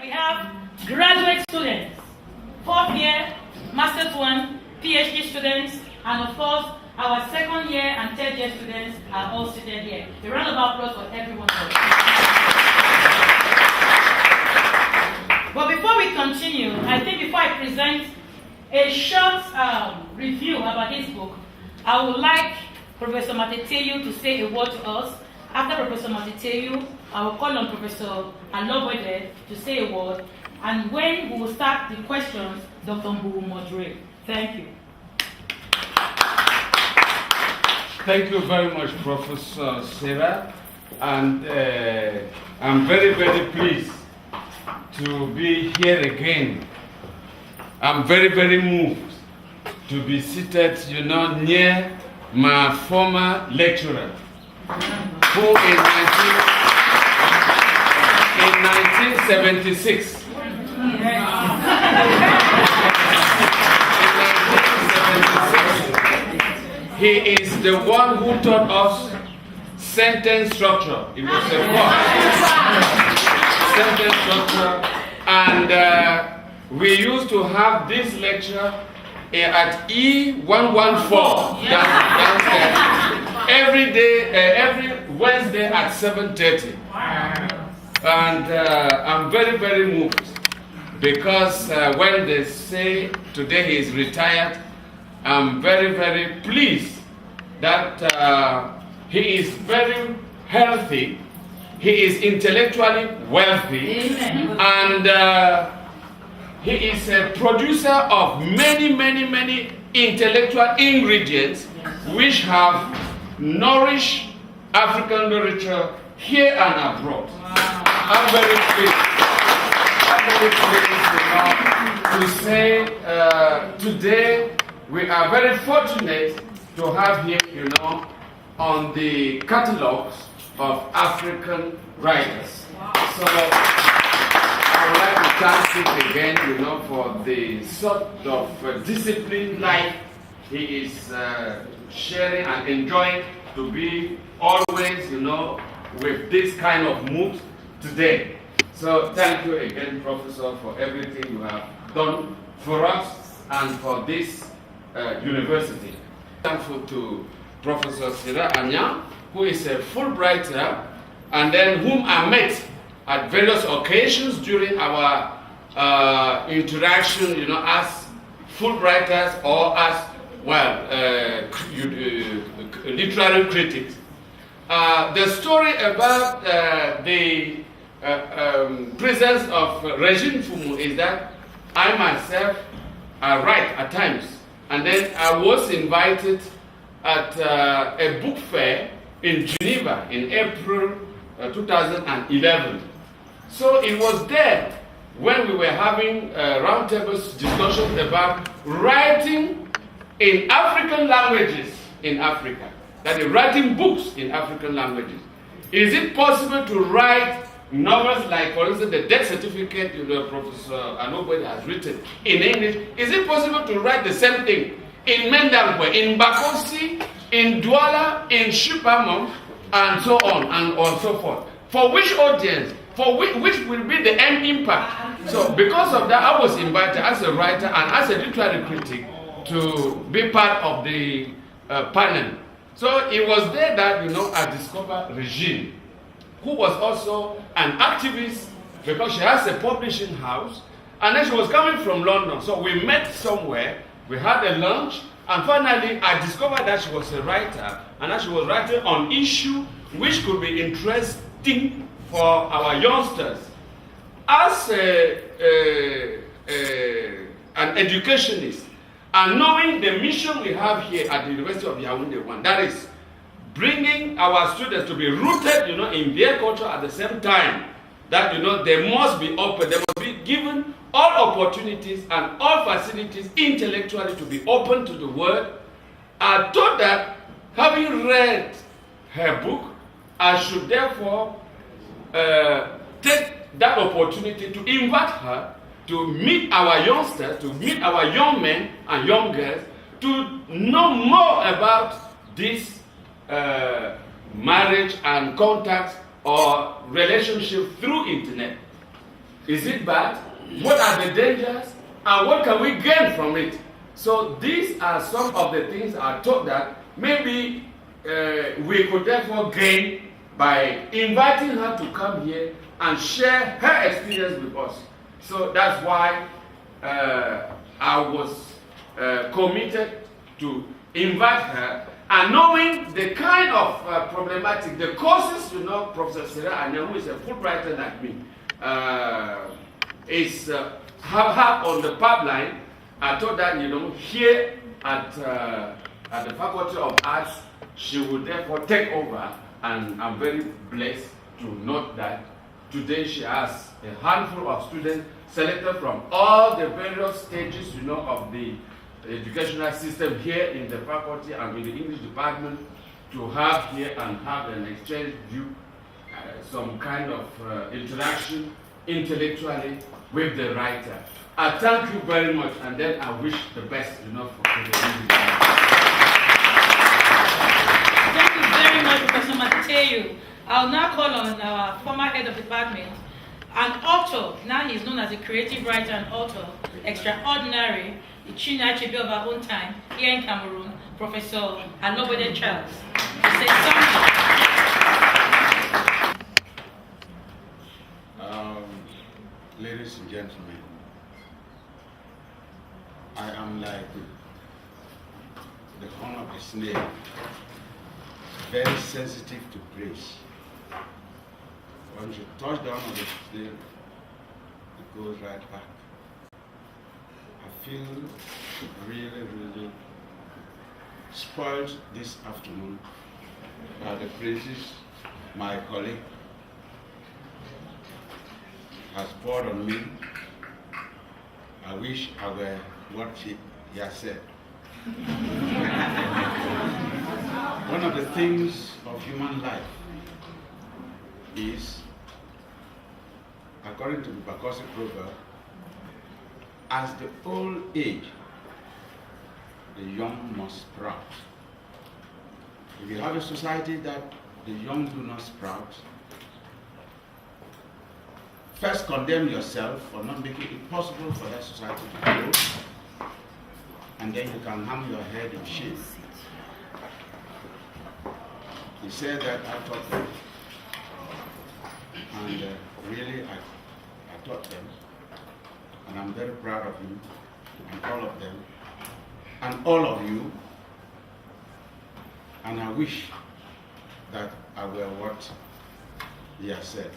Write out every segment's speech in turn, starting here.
We have graduate students, fourth year, master's one, PhD students, and of course, our second year and third year students are all seated here. A round of applause for everyone. But before we continue, I think before I present a short review about this book, I would like Professor Mateteyu to say a word to us. After Professor Mateteyu, I will call on Professor Alobode to say a word. And when we will start the questions, Dr. Mbu will moderate. Thank you. Thank you very much, Professor Sarah. And I'm very, very pleased to be here again. I'm very, very moved to be seated, near my former lecturer, who in 1976, he is the one who taught us sentence structure. It was a course, sentence structure, and we used to have this lecture at E114 downstairs every day, every Wednesday at 7:30. And I'm very, very moved because when they say today he is retired, I'm very, very pleased that he is very healthy, he is intellectually wealthy, and he is a producer of many, many, many intellectual ingredients which have nourished African literature here and abroad. I'm very pleased. To say today we are very fortunate to have here, on the catalogs of African writers. So I would like to thank him again, for the sort of disciplined life he is sharing and enjoying to be always, with this kind of mood today. So thank you again, Professor, for everything you have done for us and for this university. Thankful to Professor Sira Anya, who is a Fulbrighter, and then whom I met at various occasions during our interaction, as Fulbrighters or as, literary critics. The story about the presence of Regine Mfoumou is that I myself write at times, and then I was invited at a book fair in Geneva in April 2011. So it was there when we were having roundtable discussions about writing in African languages in Africa. That is, writing books in African languages. Is it possible to write novels like, for instance, the death certificate Professor Anobode has written in English? Is it possible to write the same thing in Mendangwe, in Bakosi, in Douala, in Shipamon, and so on and so forth? For which audience? For which will be the end impact? So because of that, I was invited as a writer and as a literary critic to be part of the panel. So it was there that, I discovered Regine, who was also an activist because she has a publishing house, and then she was coming from London. So we met somewhere, we had a lunch, and finally I discovered that she was a writer, and that she was writing on issues which could be interesting for our youngsters. As an educationist, and knowing the mission we have here at the University of Yaounde, that is bringing our students to be rooted, in their culture at the same time, that, they must be open, they must be given all opportunities and all facilities intellectually to be open to the world. I thought that having read her book, I should therefore take that opportunity to invite her to meet our youngsters, to meet our young men and young girls, to know more about this marriage and contacts or relationship through internet. Is it bad? What are the dangers? And what can we gain from it? So these are some of the things I thought that maybe we could therefore gain by inviting her to come here and share her experience with us. So that's why I was committed to invite her, and knowing the kind of problematic, the causes, Professor Sarah Anya, who is a Fulbrighter like me, is have on the pipeline. I thought that, here at the Faculty of Arts, she will therefore take over, and I'm very blessed to note that today she has a handful of students selected from all the various stages, of the educational system here in the faculty and in the English department, to have here and have an exchange view, some kind of interaction intellectually with the writer. I thank you very much, and then I wish the best, for the English. Thank you very much, Professor Matthew. I'll now call on our former head of department, an author, now he's known as a creative writer and author, extraordinary, the China Chibi of our own time, here in Cameroon, Professor Alobode Charles. To say something. Ladies and gentlemen, I am like the horn of a snail, very sensitive to praise. Once you touch down on the snail, it goes right back. I feel really, really spoiled this afternoon by the praises my colleague has poured on me. I wish I were what he has said. One of the things of human life is, according to the Bakosi proverb, as the old age, the young must sprout. If you have a society that the young do not sprout, first condemn yourself for not making it possible for that society to grow, and then you can hang your head in shame. He said that I taught them, and really I taught them, and I'm very proud of him, and all of them, and all of you, and I wish that I were what he has said.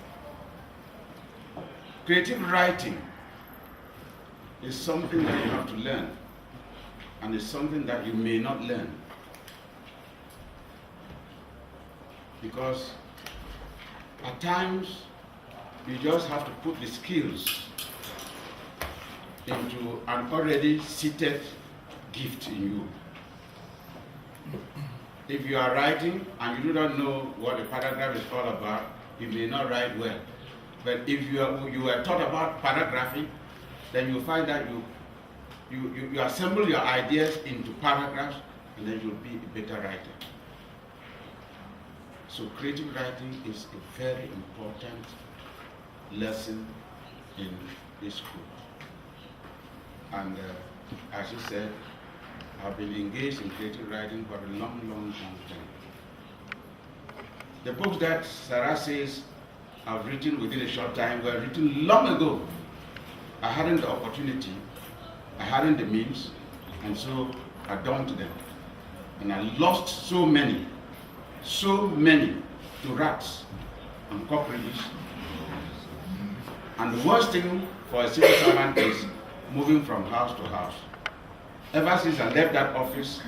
Creative writing is something that you have to learn, and it's something that you may not learn. Because at times, you just have to put the skills into an already seated gift in you. If you are writing and you do not know what a paragraph is all about, you may not write well. But if you are taught about paragraphing, then you find that you assemble your ideas into paragraphs, and then you'll be a better writer. So creative writing is a very important lesson in this school. And as you said, I've been engaged in creative writing for a long, long, long time. The books that Sarah says I've written within a short time were written long ago. I hadn't the opportunity, I hadn't the means, and so I dumped them. And I lost so many to rats and cockroaches. And the worst thing for a civil servant is moving from house to house. Ever since I left that office,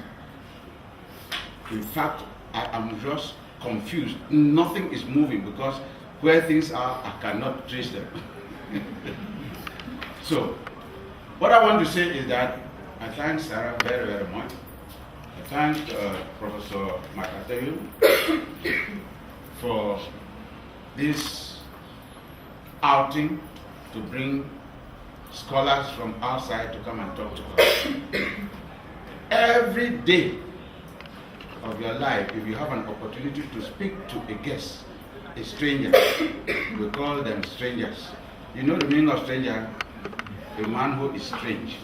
in fact, I am just confused. Nothing is moving because where things are, I cannot trace them. So, what I want to say is that I thank Sarah very, very much. I thank Professor Matthew for this outing to bring scholars from outside to come and talk to us. Every day of your life, if you have an opportunity to speak to a guest, a stranger, we call them strangers. You know the meaning of stranger? A man who is strange.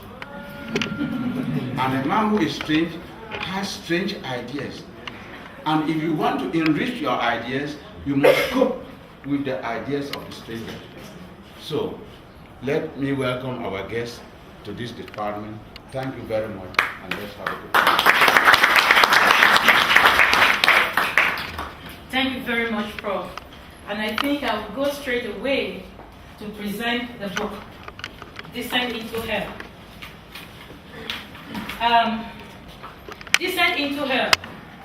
And a man who is strange has strange ideas. And if you want to enrich your ideas, you must cope with the ideas of the stranger. So, let me welcome our guests to this department. Thank you very much, and let's have a good time. Thank you very much, Prof. And I think I will go straight away to present the book, Descent into Hell. Descent into Hell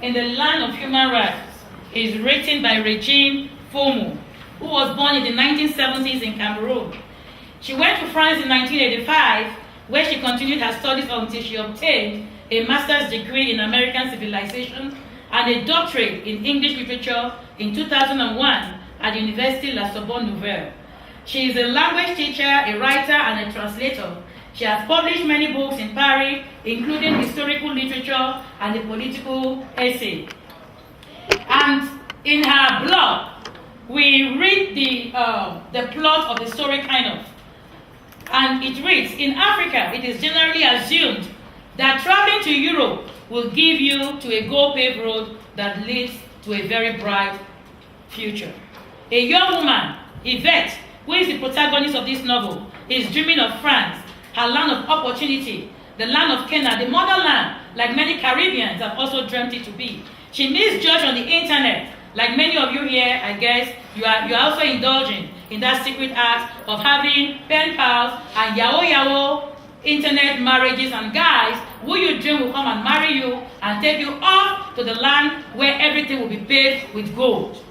in the Land of Human Rights is written by Regine Mfoumou, who was born in the 1970s in Cameroon. She went to France in 1985, where she continued her studies until she obtained a master's degree in American civilization and a doctorate in English literature in 2001 at the Université La Sorbonne Nouvelle. She is a language teacher, a writer, and a translator. She has published many books in Paris, including historical literature and a political essay. And in her blog, we read the plot of the story kind of. And it reads, in Africa, it is generally assumed that traveling to Europe will give you to a gold-paved road that leads to a very bright future. A young woman, Yvette, who is the protagonist of this novel, is dreaming of France, her land of opportunity, the land of Canaan, the motherland, like many Caribbeans have also dreamt it to be. She meets George on the internet. Like many of you here, I guess, you are also indulging in that secret act of having pen pals and yao internet marriages and guys who you dream will come and marry you and take you off to the land where everything will be paved with gold.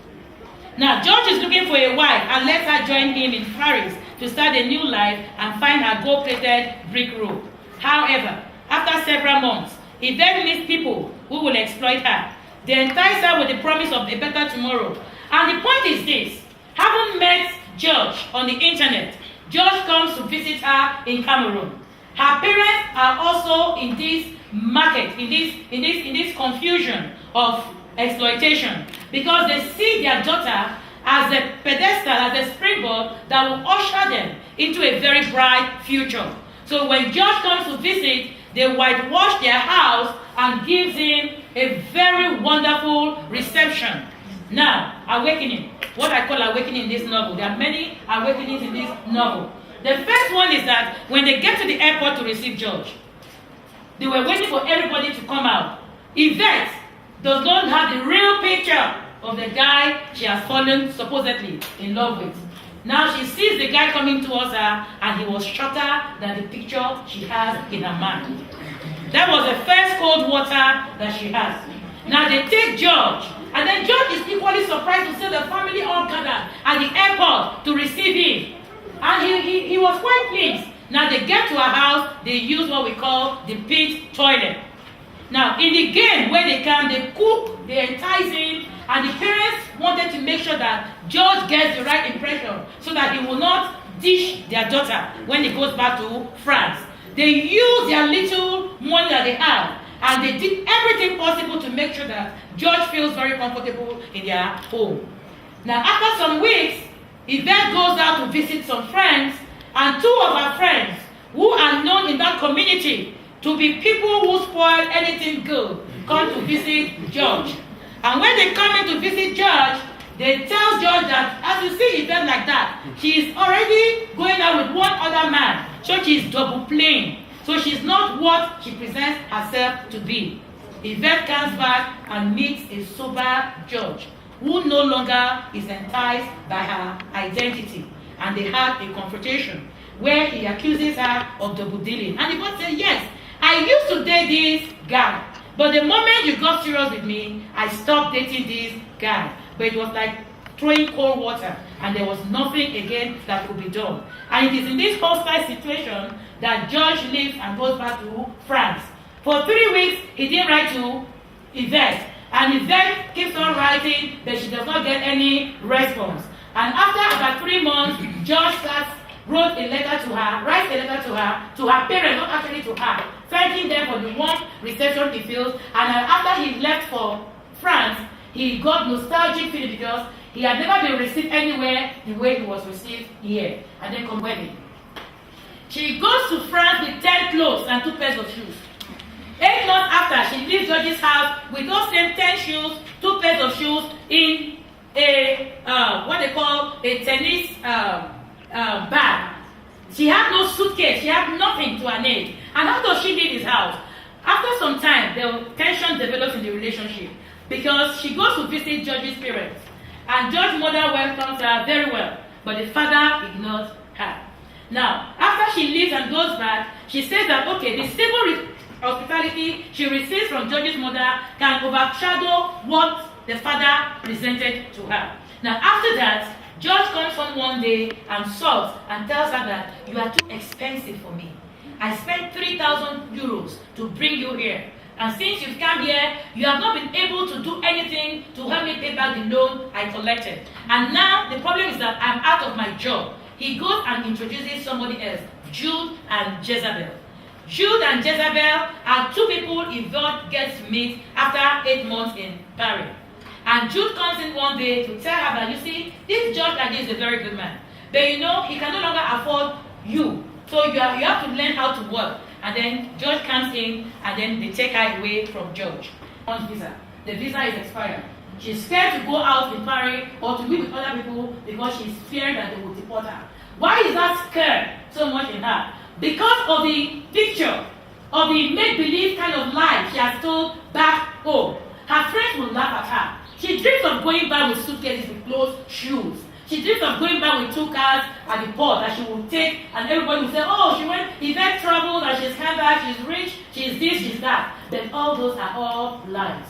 Now, George is looking for a wife and lets her join him in Paris to start a new life and find her gold-plated brick road. However, after several months, he then meets people who will exploit her. They entice her with the promise of a better tomorrow. And the point is this: having met George on the internet, George comes to visit her in Cameroon. Her parents are also in this market, in this confusion of exploitation, because they see their daughter as a pedestal, as a springboard that will usher them into a very bright future. So when George comes to visit, they whitewash their house and gives him a very wonderful reception. Now, awakening. What I call awakening in this novel. There are many awakenings in this novel. The first one is that when they get to the airport to receive George, they were waiting for everybody to come out. Yvette does not have the real picture of the guy she has fallen supposedly in love with. Now she sees the guy coming towards her, and he was shorter than the picture she has in her mind. That was the first cold water that she has. Now they take George, and then George is equally surprised to see the family all gathered at the airport to receive him. And he was quite pleased. Now they get to her house, they use what we call the pit toilet. Now in the game where they can, they cook, they entice him, and the parents wanted to make sure that George gets the right impression so that he will not dish their daughter when he goes back to France. They use their little money that they have, and they did everything possible to make sure that George feels very comfortable in their home. Now after some weeks, Yvette goes out to visit some friends, and two of her friends, who are known in that community to be people who spoil anything good, come to visit George. And when they come in to visit George, they tell George that as you see Yvette like that, she is already going out with one other man. So she is double playing. So she's not what she presents herself to be. Yvette comes back and meets a sober George, who no longer is enticed by her identity. And they have a confrontation where he accuses her of double dealing. And the boy says, yes, I used to date this guy. But the moment you got serious with me, I stopped dating this guy. But it was like throwing cold water, and there was nothing again that could be done. And it is in this hostile situation that George leaves and goes back to France. For 3 weeks, he didn't write to Yvette. And Yvette keeps on writing, but she does not get any response. And after about 3 months, George writes a letter to her parents, not actually to her, thanking them for the warm reception he feels. And after he left for France, he got nostalgic feeling because He had never been received anywhere the way he was received here. And then come wedding. She goes to France with 10 clothes and 2 pairs of shoes. 8 months after, she leaves George's house with those same 10 shoes, 2 pairs of shoes in a, what they call a tennis bag. She had no suitcase. She had nothing to her name. And how does she leave his house? After some time, the tension develops in the relationship because she goes to visit George's parents. And George's mother welcomes her very well, but the father ignores her. Now, after she leaves and goes back, she says that, okay, the civil hospitality she receives from George's mother can overshadow what the father presented to her. Now, after that, George comes home one day and sulks and tells her that you are too expensive for me. I spent 3,000 euros to bring you here. And since you've come here, you have not been able to do anything to help me pay back the loan I collected. And now the problem is that I'm out of my job. He goes and introduces somebody else, Jude and Jezebel. Jude and Jezebel are 2 people Yvonne gets to meet after 8 months in Paris. And Jude comes in one day to tell her that, you see, this George like this is a very good man. But you know, he can no longer afford you. So you have to learn how to work. And then George comes in and then they take her away from George. On visa. The visa is expired. She's scared to go out in Paris or to be with other people because she's fearing that they will deport her. Why is that scared so much in her? Because of the picture of the make-believe kind of life she has told back home. Her friends will laugh at her. She dreams of going back with suitcases with clothes, shoes. She dreams of going back with 2 cars at the port that she will take, and everybody will say, oh, she went, Yvette traveled, and she's come back, she's rich, she's this, she's that. Then all those are all lies.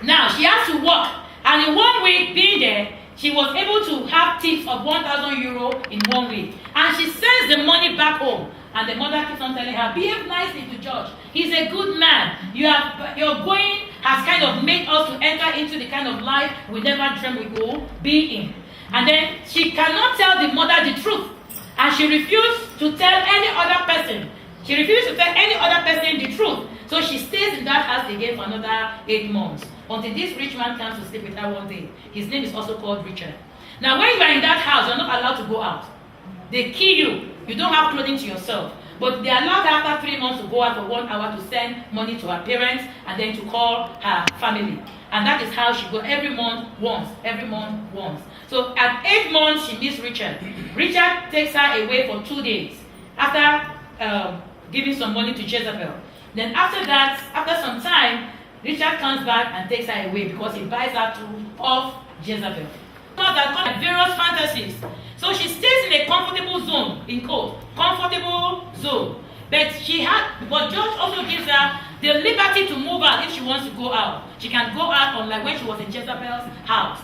Now, she has to work, and in 1 week being there, she was able to have tips of 1,000 euro in 1 week. And she sends the money back home. And the mother keeps on telling her, behave nicely to George. He's a good man. Your going has kind of made us to enter into the kind of life we never dreamed we would be in. And then she cannot tell the mother the truth. And she refused to tell any other person. She refused to tell any other person the truth. So she stays in that house again for another 8 months. Until this rich man comes to sleep with her one day. His name is also called Richard. Now when you are in that house, you're not allowed to go out. They kill you. You don't have clothing to yourself. But they allowed her after 3 months to go out for 1 hour to send money to her parents and then to call her family. And that is how she goes every month once. Every month once. So at 8 months, she meets Richard. Richard takes her away for 2 days after giving some money to Jezebel. Then after that, after some time, Richard comes back and takes her away because he buys her off Jezebel. That come various fantasies. So she stays in a comfortable zone, in quote, comfortable zone. But George also gives her the liberty to move out if she wants to go out. She can go out unlike when she was in Jezebel's house.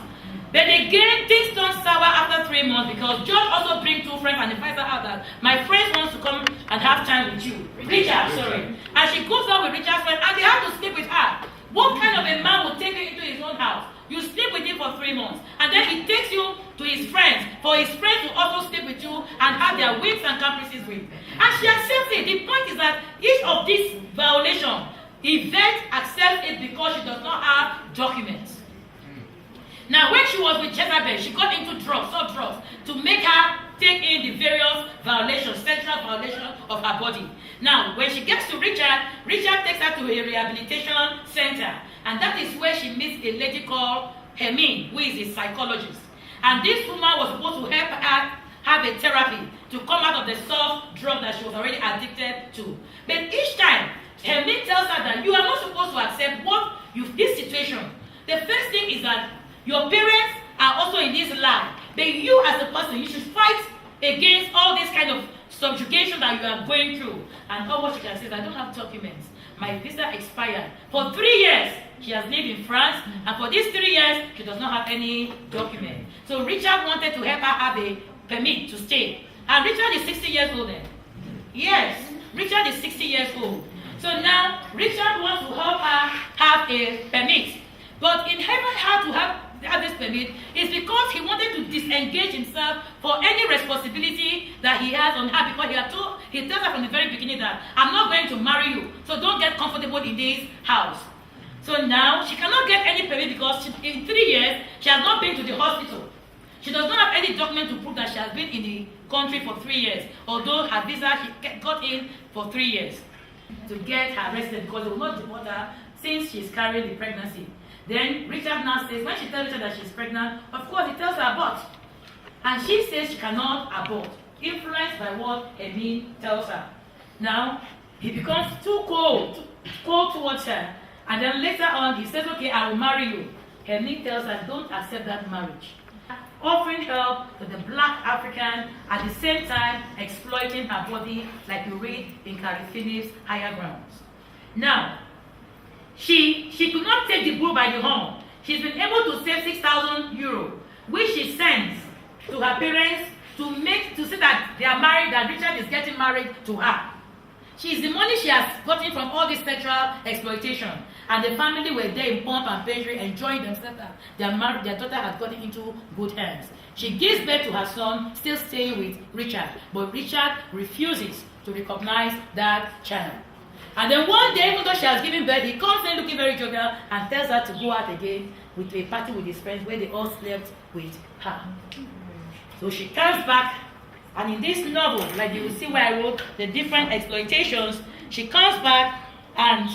But again, things turn sour after 3 months because George also brings 2 friends and invites her out that my friend wants to come and have time with you. Richard, sorry. And she goes out with Richard's friend and they have to sleep with her. What kind of a man would take you into his own house? You sleep with him for 3 months, and then he takes you to his friends, for his friends to also sleep with you and have their whims and caprices with. And she accepts it. The point is that each of these violations, Yvette accepts it because she does not have documents. Now, when she was with Jezebel, she got into drugs, to make her take in the various violations, sexual violations of her body. Now, when she gets to Richard, Richard takes her to a rehabilitation center. And that is where she meets a lady called Hermine, who is a psychologist. And this woman was supposed to help her have a therapy to come out of the soft drug that she was already addicted to. But each time, Hermine tells her that you are not supposed to accept this situation. The first thing is that your parents are also in this lie. But you as a person, you should fight against all this kind of subjugation that you are going through. And all what she can say is, I don't have documents. My visa expired. For 3 years, she has lived in France, and for these 3 years, she does not have any document. So Richard wanted to help her have a permit to stay. And Richard is 60 years old then. Yes, Richard is 60 years old. So now, Richard wants to help her have a permit. But in helping her to have this permit is because he wanted to disengage himself for any responsibility that he has on her, because he tells her from the very beginning that I'm not going to marry you, so don't get comfortable in this house. So now she cannot get any permit because in 3 years she has not been to the hospital. She does not have any document to prove that she has been in the country for 3 years, although her visa she got in for 3 years to get her arrested because they will not deport her since she is carrying the pregnancy. Then Richard now says, when she tells Richard that she is pregnant, of course he tells her abort. And she says she cannot abort, influenced by what Emine tells her. Now, he becomes too cold towards her. And then later on, he says, okay, I will marry you. Emine tells her, don't accept that marriage. Offering help to the black African, at the same time exploiting her body, like you read in Carrie Finney's Higher Grounds. Now, she could not take the bull by the horn. She's been able to save 6,000 euro, which she sends to her parents to say that they are married, that Richard is getting married to her. She is the money she has gotten from all this sexual exploitation. And the family were there in pomp and pageantry, enjoying themselves. Their daughter had gotten into good hands. She gives birth to her son, still staying with Richard. But Richard refuses to recognize that child. And then one day, even though she has given birth, he comes in looking very jovial and tells her to go out again with a party with his friends where they all slept with her. So she comes back, and in this novel, like you will see where I wrote the different exploitations, she comes back, and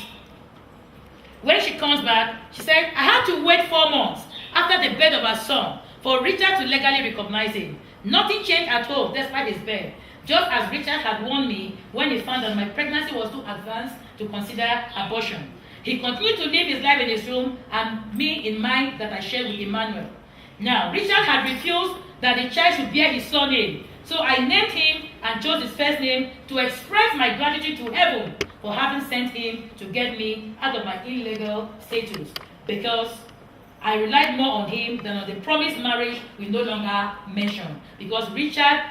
when she comes back, she said, I had to wait 4 months after the birth of her son for Richard to legally recognize him. Nothing changed at all despite his birth. Just as Richard had warned me when he found that my pregnancy was too advanced to consider abortion. He continued to live his life in his room and me in mine that I shared with Emmanuel. Now, Richard had refused that the child should bear his surname. So I named him and chose his first name to express my gratitude to heaven for having sent him to get me out of my illegal status. Because I relied more on him than on the promised marriage we no longer mention. Because Richard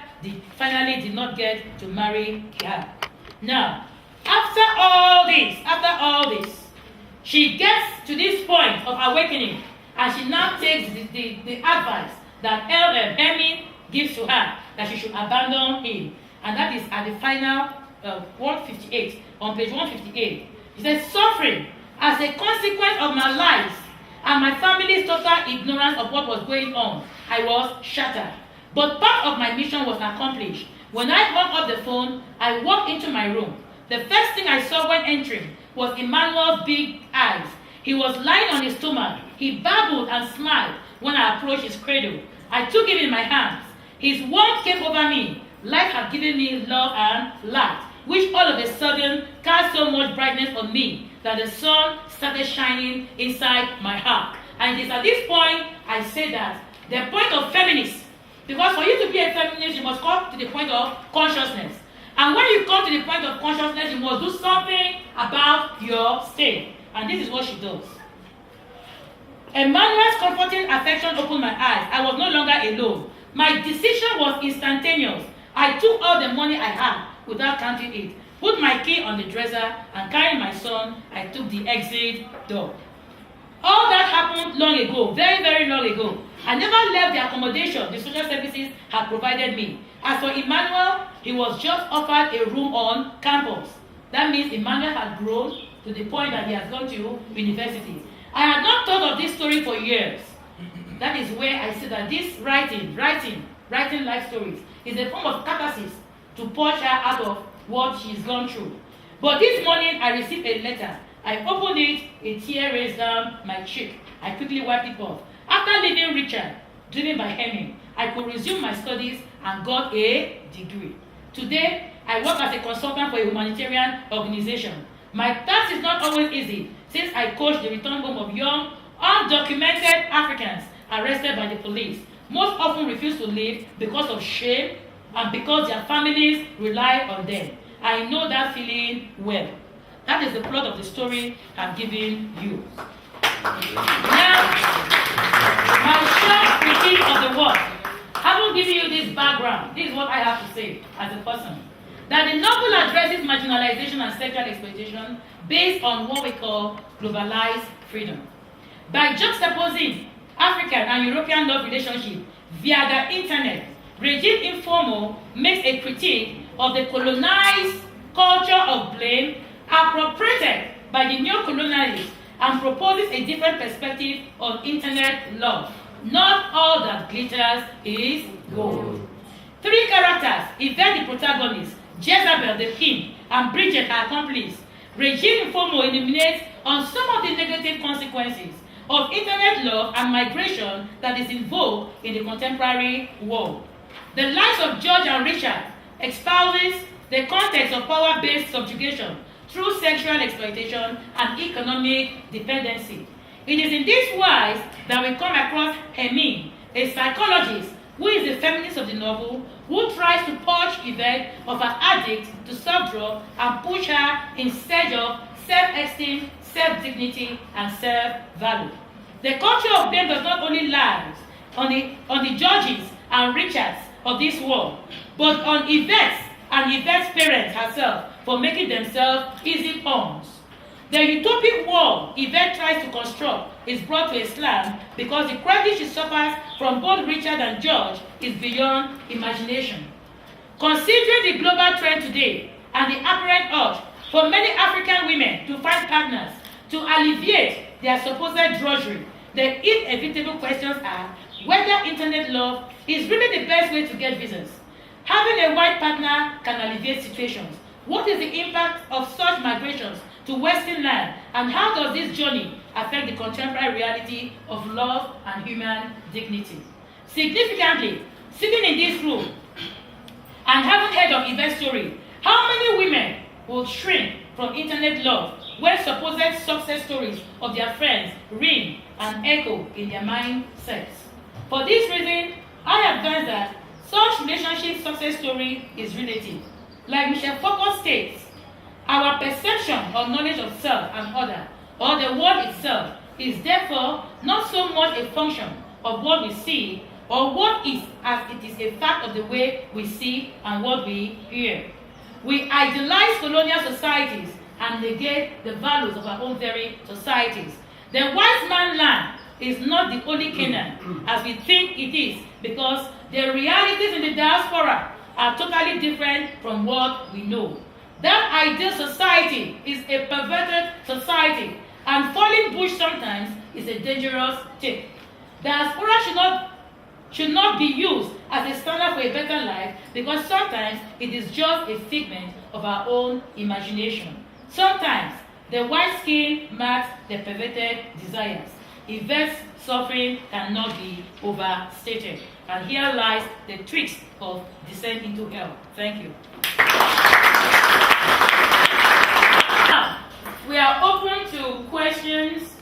finally did not get to marry her. Now, after all this, she gets to this point of awakening, and she now takes the advice that Emine gives to her, that she should abandon him. And that is at the final 158, on page 158. He says, suffering as a consequence of my lies and my family's total ignorance of what was going on, I was shattered. But part of my mission was accomplished. When I hung up the phone, I walked into my room. The first thing I saw when entering was Emmanuel's big eyes. He was lying on his stomach. He babbled and smiled when I approached his cradle. I took him in my hands. His warmth came over me. Life had given me love and light, which all of a sudden cast so much brightness on me that the sun started shining inside my heart. And it is at this point I say that the point of feminist, because for you to be a feminist, you must come to the point of consciousness. And when you come to the point of consciousness, you must do something about your state. And this is what she does. Emmanuel's comforting affection opened my eyes. I was no longer alone. My decision was instantaneous. I took all the money I had without counting it, put my key on the dresser, and carrying my son, I took the exit door. All that happened long ago, very, very long ago. I never left the accommodation the social services had provided me. As for Emmanuel, he was just offered a room on campus. That means Emmanuel had grown to the point that he has gone to university. I had not thought of this story for years. That is where I say that this writing life stories is a form of catharsis to purge her out of what she's gone through. But this morning I received a letter. I opened it, a tear raced down my cheek. I quickly wiped it off. After leaving Richard, driven by Emine, I could resume my studies and got a degree. Today, I work as a consultant for a humanitarian organization. My task is not always easy, since I coach the return home of young, undocumented Africans arrested by the police. Most often refuse to leave because of shame and because their families rely on them. I know that feeling well. That is the plot of the story I'm giving you. Now, my short critique of the work. Having given you this background, this is what I have to say as a person. That the novel addresses marginalization and sexual exploitation based on what we call globalized freedom. By juxtaposing African and European love relationship via the internet, Regine Mfoumou makes a critique of the colonized culture of blame appropriated by the neo-colonialists and proposes a different perspective on internet love. Not all that glitters is gold. 3 characters, Yvette the protagonist, Jezebel the pimp, and Bridget her accomplice. Regine Mfoumou illuminates on some of the negative consequences of internet love and migration that is in vogue in the contemporary world. The lives of George and Richard espouses the context of power-based subjugation through sexual exploitation and economic dependency. It is in this wise that we come across Hermine, a psychologist who is the feminist of the novel, who tries to purge Yvette of her addict to self-drug and push her in search of self-esteem, self-dignity, and self-value. The culture of blame does not only lie on the Georges and Richards of this world, but on Yvette and Yvette's parents herself for making themselves easy pawns. The utopic world Yvette tries to construct is brought to a slam because the credit she suffers from both Richard and George is beyond imagination. Considering the global trend today and the apparent urge for many African women to find partners to alleviate their supposed drudgery, the inevitable questions are whether internet love is really the best way to get visas. Having a white partner can alleviate situations. What is the impact of such migrations to Western land, and how does this journey affect the contemporary reality of love and human dignity? Significantly, sitting in this room and having heard of Yvette's story, how many women will shrink from internet love when supposed success stories of their friends ring and echo in their mindsets? For this reason, I advise that such relationship success story is relative. Like Michel Foucault states, our perception of knowledge of self and other, or the world itself, is therefore not so much a function of what we see or what is, as it is a fact of the way we see and what we hear. We idolize colonial societies and negate the values of our own very societies. The wise man land is not the only Canaan as we think it is, because the realities in the diaspora are totally different from what we know. That ideal society is a perverted society, and falling bush sometimes is a dangerous thing. Diaspora should not be used as a standard for a better life, because sometimes it is just a figment of our own imagination. Sometimes the white skin marks the perverted desires. Yvette's suffering cannot be overstated. And here lies the tricks of descent into hell. Thank you. Now, we are open to questions,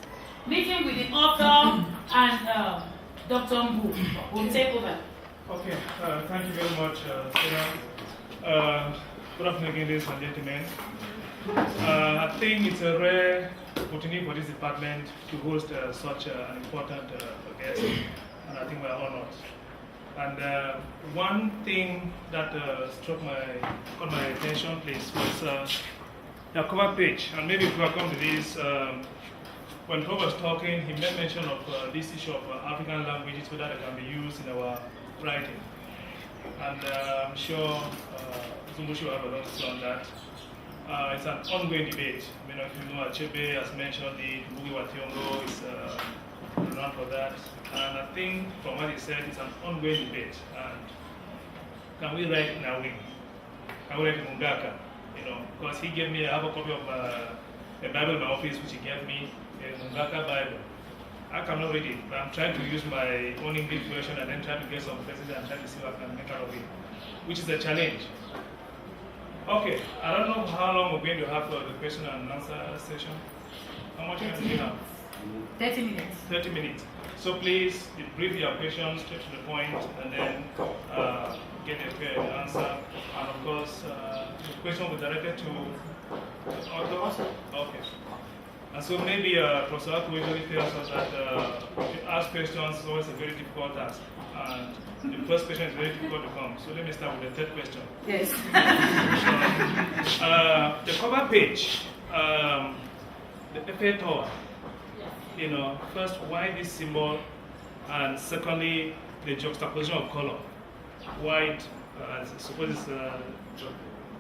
meeting with the author and Dr. Mbu will take over. Okay, thank you very much, Sarah. Good afternoon again, ladies and gentlemen. I think it's a rare opportunity for this department to host such an important guest, and I think we are honored. And one thing that caught my attention, please, was the cover page. And maybe if we come to this, when Paul was talking, he made mention of this issue of African languages, whether they can be used in our writing. And I'm sure Zumbushi will have a lot to say on that. It's an ongoing debate. I mean, if you know, Achebe has mentioned the Bugi Wationgo is renowned for that. And I think from what he said, it's an ongoing debate. And can we write in a wing? Can we write in Mungaka? You know, because he gave me, I have a copy of a Bible in my office, which he gave me, a Mungaka Bible. I cannot read it, but I'm trying to use my own English version and then try to get some places and try to see what I can make out of it, which is a challenge. Okay, I don't know how long we're going to have for the question and answer session. How much time do we have? 30 minutes. 30 minutes. So please brief your questions straight to the point and then get a fair answer. And of course, the question will be directed to the author. Okay. And so maybe Professor Aku usually tells us that if you ask questions, it's always a very difficult task. And the first question is very difficult to come. So let me start with the third question. Yes. The cover page, the Efe Tower. You know, first, why this symbol? And secondly, the juxtaposition of color. White, I suppose it's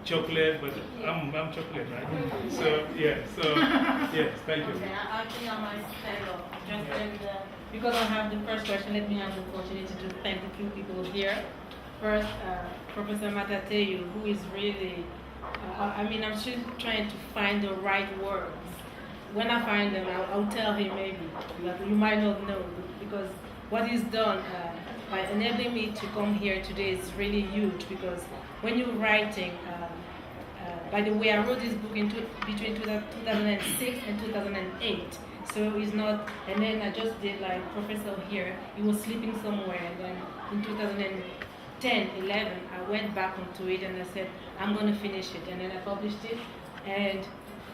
chocolate, but I'm chocolate, right? So, yeah, yes, thank you. Okay, I think I might stand up. Because I have the first question, let me have the opportunity to thank the few people here. First, Professor Matateyu, who is really, I'm still trying to find the right words. When I find them, I'll tell him maybe. You might not know, because what he's done by enabling me to come here today is really huge, because when you're writing, by the way, I wrote this book between 2006 and 2008. So it's not, and then I just did like Professor here, he was sleeping somewhere, and then in 2010, 11, I went back onto it and I said, I'm going to finish it, and then I published it. And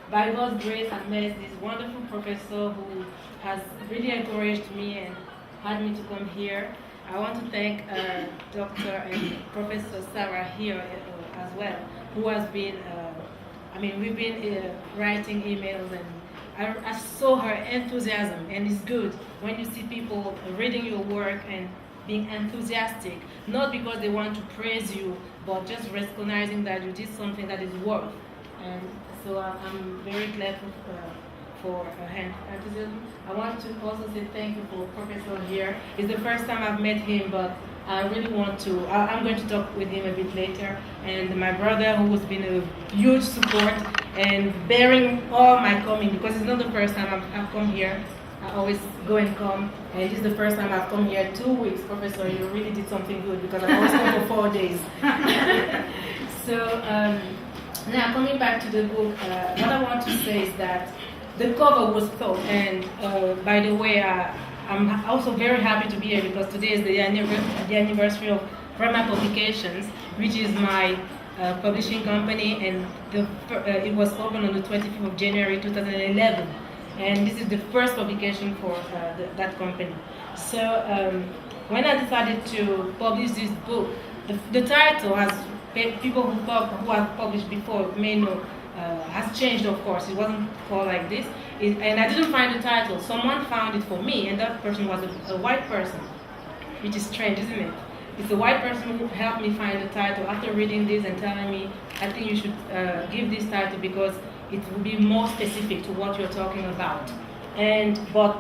by God's grace, I met this wonderful professor who has really encouraged me and had me to come here. I want to thank Dr. and Professor Sarah here as well, who has been, we've been writing emails, and I saw her enthusiasm, and it's good when you see people reading your work and being enthusiastic, not because they want to praise you, but just recognizing that you did something that is worth. And so I'm very glad for her enthusiasm. I want to also say thank you for Professor here. It's the first time I've met him, but I really want to, I'm going to talk with him a bit later. And my brother, who has been a huge support and bearing all my coming, because it's not the first time I've come here. I always go and come, and this is the first time I've come here 2 weeks. Professor, you really did something good, because I always come for 4 days. So now coming back to the book, what I want to say is that the cover was thought, and by the way, I'm also very happy to be here, because today is the anniversary of Rama Publications, which is my publishing company, and it was opened on the 25th of January 2011, and this is the first publication for that company. So when I decided to publish this book, the title, has people who have published before may know, has changed, of course. It wasn't called like this, and I didn't find the title. Someone found it for me, and that person was a white person, which is strange, isn't it? It's a white person who helped me find the title after reading this and telling me, I think you should give this title because it will be more specific to what you're talking about. But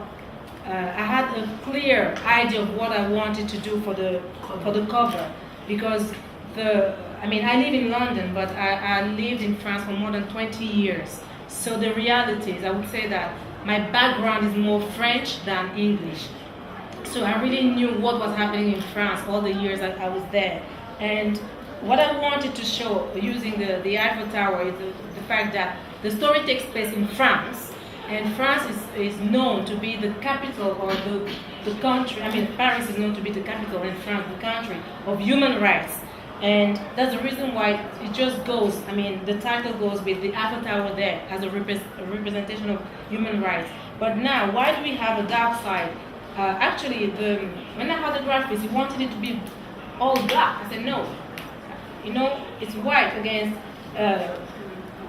I had a clear idea of what I wanted to do for the cover, because I live in London, but I lived in France for more than 20 years. So the reality is, I would say that my background is more French than English. So I really knew what was happening in France all the years that I was there. And what I wanted to show using the Eiffel Tower is the fact that the story takes place in France, and France is known to be the capital, or the country, Paris is known to be the capital in France, the country of human rights. And that's the reason why it just goes, the title goes with the Eiffel Tower there as a representation of human rights. But now, why do we have a dark side? Actually, when I had the graphics, he wanted it to be all black. I said, no. It's white against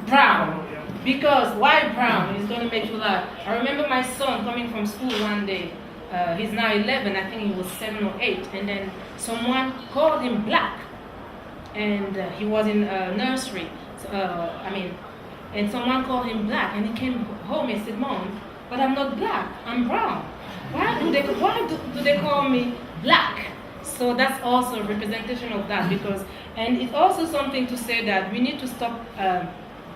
brown. Because white brown is going to make you laugh. I remember my son coming from school one day. He's now 11, I think he was 7 or 8. And then someone called him black. And he was in nursery. So, and someone called him black. And he came home and said, Mom, but I'm not black, I'm brown. Why do they call me black? So that's also a representation of that, and it's also something to say that we need to stop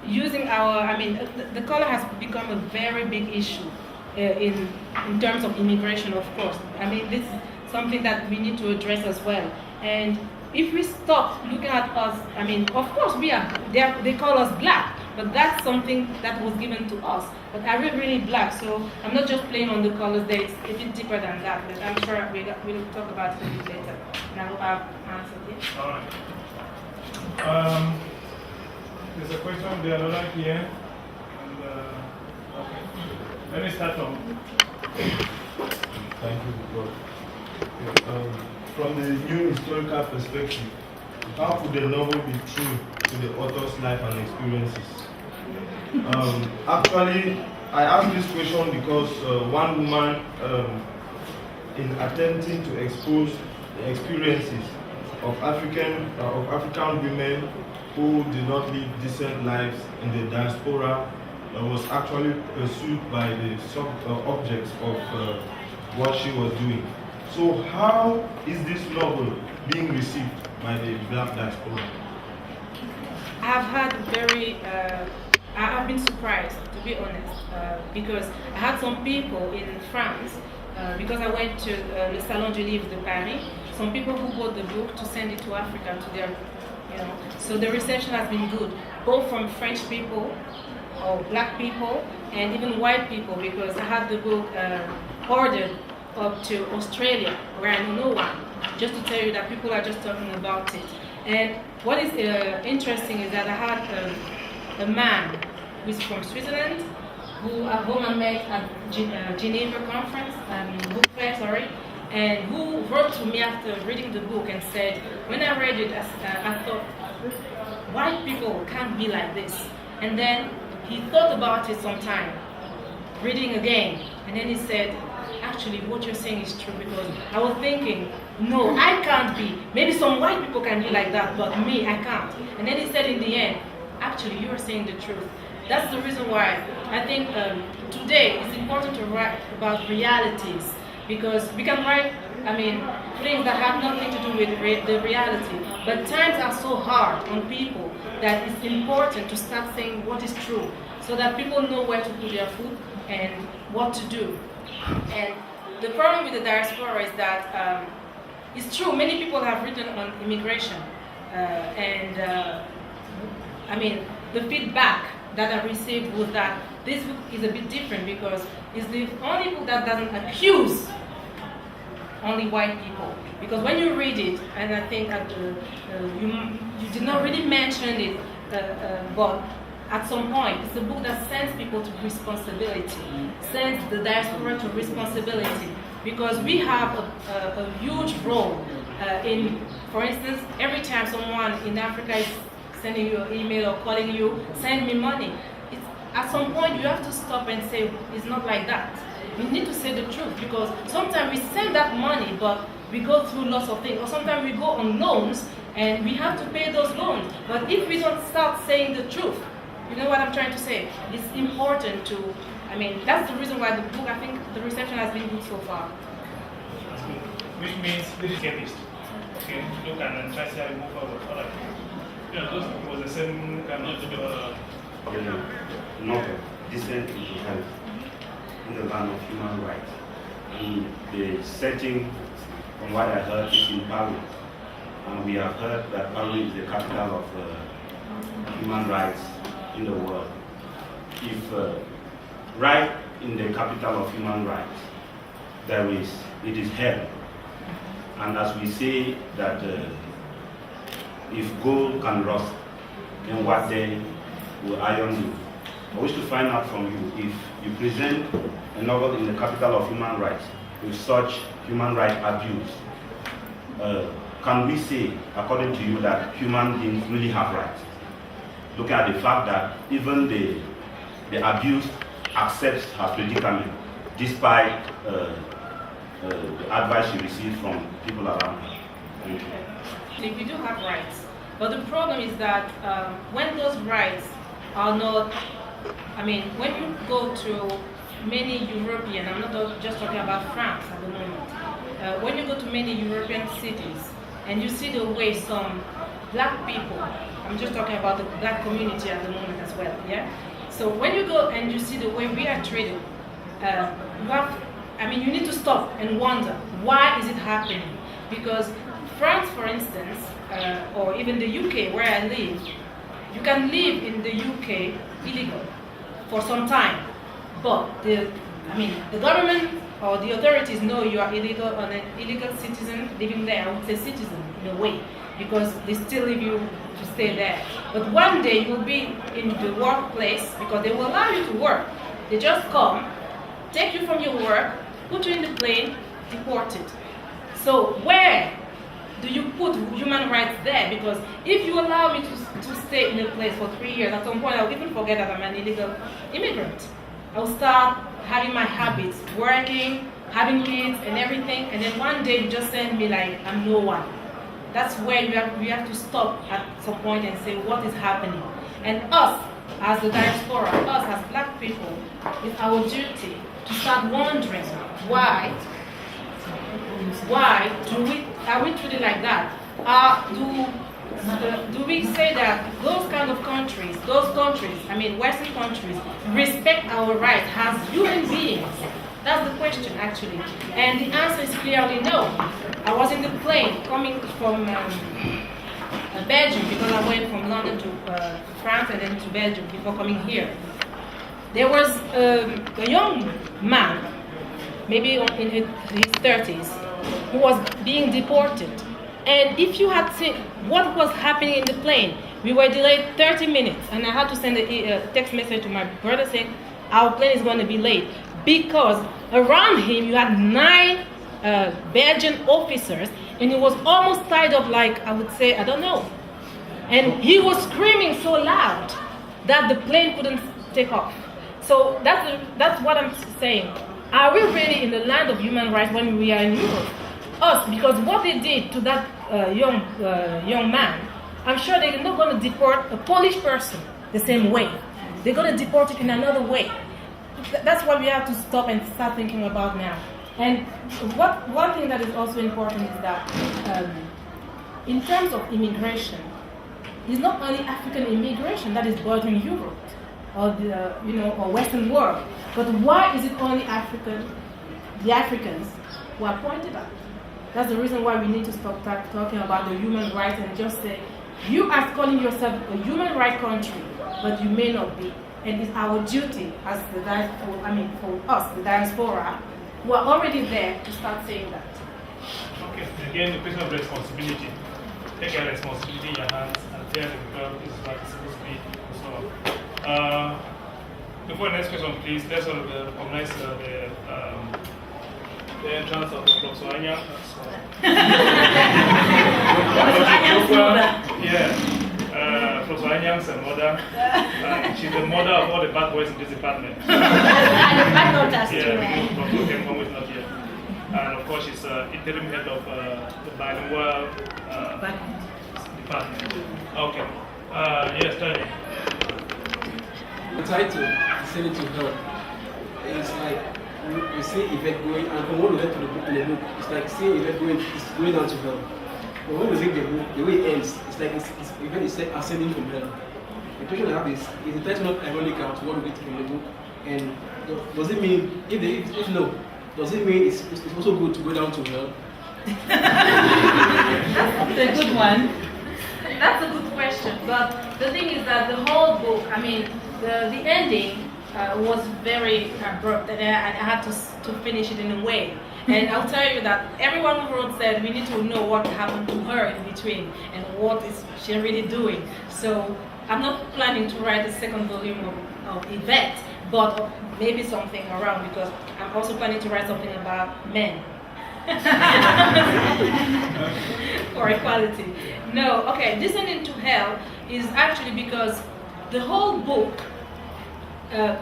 using the color has become a very big issue in terms of immigration, of course. This is something that we need to address as well. And if we stop looking at us, of course they call us black, but that's something that was given to us. But I'm really black, so I'm not just playing on the colors there, it's a bit deeper than that, but I'm sure we'll talk about it a bit later. And I hope I've answered it. All right. There's a question there, another here. And, okay. Let me start from. Thank you, Prof. From the new historical perspective, how could the novel be true to the author's life and experiences? Actually, I asked this question because one woman, in attempting to expose the experiences of African women who did not live decent lives in the diaspora was actually pursued by the objects of what she was doing. So how is this novel being received by the black diaspora? I've had I've been surprised, to be honest, because I had some people in France, because I went to Le Salon du Livre de Paris, some people who bought the book to send it to Africa, to their, so the reception has been good, both from French people, or black people, and even white people, because I had the book ordered up to Australia, where I know no one, just to tell you that people are just talking about it. And what is interesting is that I had a man who is from Switzerland, whom I met at Geneva conference, book fair, sorry, and who wrote to me after reading the book and said, when I read it, I thought, white people can't be like this. And then he thought about it some time, reading again, and then he said, actually what you're saying is true, because I was thinking, no, I can't be. Maybe some white people can be like that, but me, I can't. And then he said in the end, actually you are saying the truth. That's the reason why I think today it's important to write about realities, because we can write, things that have nothing to do with the reality. But times are so hard on people that it's important to start saying what is true, so that people know where to put their foot and what to do. And the problem with the diaspora is that it's true, many people have written on immigration, the feedback that I received was that this book is a bit different, because it's the only book that doesn't accuse only white people. Because when you read it, and I think you did not really mention it, but at some point, it's a book that sends people to responsibility, sends the diaspora to responsibility, because we have a huge role in, for instance, every time someone in Africa is sending you an email or calling you, send me money. At some point, you have to stop and say, it's not like that. We need to say the truth, because sometimes we send that money, but we go through lots of things, or sometimes we go on loans, and we have to pay those loans. But if we don't start saying the truth, you know what I'm trying to say? It's important to, that's the reason why the book, I think the reception has been good so far. Which means this is chemist. Okay, look and try to see how we move forward. All right. Those was the same kind of novel, Descent into Health, in the land of human rights. And the setting, from what I heard, is in Paris. And we have heard that Paris is the capital of human rights in the world. If right in the capital of human rights, it is hell. And as we say that if gold can rust, then what then will iron do? I wish to find out from you, if you present a novel in the capital of human rights with such human rights abuse, can we say, according to you, that human beings really have rights? Look at the fact that even the abused accepts her predicament, despite the advice she received from people around her. Thank you. We do have rights, but the problem is that when those rights are not, when you go to many European, I'm not just talking about France at the moment, when you go to many European cities and you see the way some black people, I'm just talking about the black community at the moment as well, yeah? So when you go and you see the way we are treated, you need to stop and wonder, why is it happening? Because France, for instance, or even the UK where I live, you can live in the UK illegal for some time, but the government or the authorities know you are illegal, or an illegal citizen living there. I would say citizen in a way, because they still leave you to stay there. But one day you will be in the workplace, because they will allow you to work. They just come, take you from your work, put you in the plane, deported. So where do you put human rights there? Because if you allow me to stay in a place for 3 years, at some point I'll even forget that I'm an illegal immigrant. I'll start having my habits, working, having kids and everything, and then one day you just send me like I'm no one. that's where we have to stop at some point and say what is happening. And us, as the diaspora, us as black people, it's our duty to start wondering why are we treated like that? Do we say that those kind of countries, I mean Western countries, respect our rights as human beings? That's the question actually. And the answer is clearly no. I was in the plane coming from Belgium, because I went from London to France and then to Belgium before coming here. There was a young man, maybe in his 30s, who was being deported. And if you had seen what was happening in the plane, we were delayed 30 minutes, and I had to send a text message to my brother saying, our plane is going to be late. Because around him you had 9 Belgian officers, and he was almost tied up like, I would say, I don't know. And he was screaming so loud that the plane couldn't take off. So that's what I'm saying. Are we really in the land of human rights when we are in Europe? Us, because what they did to that young man, I'm sure they're not going to deport a Polish person the same way. They're going to deport it in another way. That's what we have to stop and start thinking about now. And one thing that is also important is that in terms of immigration, it's not only African immigration that is bothering Europe or the or Western world, but why is it only the Africans who are pointed at? That's the reason why we need to stop talking about the human rights and just say, you are calling yourself a human rights country, but you may not be. And it's our duty as for us, the diaspora, who are already there, to start saying that. Okay, again, the question of responsibility. Take your responsibility in your hands and tell the girl this is what it's supposed to be, and so on. Before the next question, please, let's all recognize the entrance of Professor Anya. Professor Anya's mother. She's the mother of all the bad boys in this department. Professor Mfoumou is not here. And of course, she's interim head of the bilingual department. Okay. Yes, tell me. The title, Send It to Hell, is like we see Yvette going, and from what we read to the book in the book, it's like seeing Yvette going down to hell. But when we read the book, the way it ends, it's like Yvette is ascending from hell. The question I have is the title not ironical to what we read from the book? And does it mean, if no, does it mean it's also good to go down to hell? That's a good one. That's a good question. But the thing is that the whole book, I mean, the ending was very abrupt, and I had to finish it in a way. And I'll tell you that everyone who wrote said we need to know what happened to her in between and what is she really doing. So I'm not planning to write a second volume of Yvette, but maybe something around, because I'm also planning to write something about men. For equality. No, okay, Descending to Hell is actually because the whole book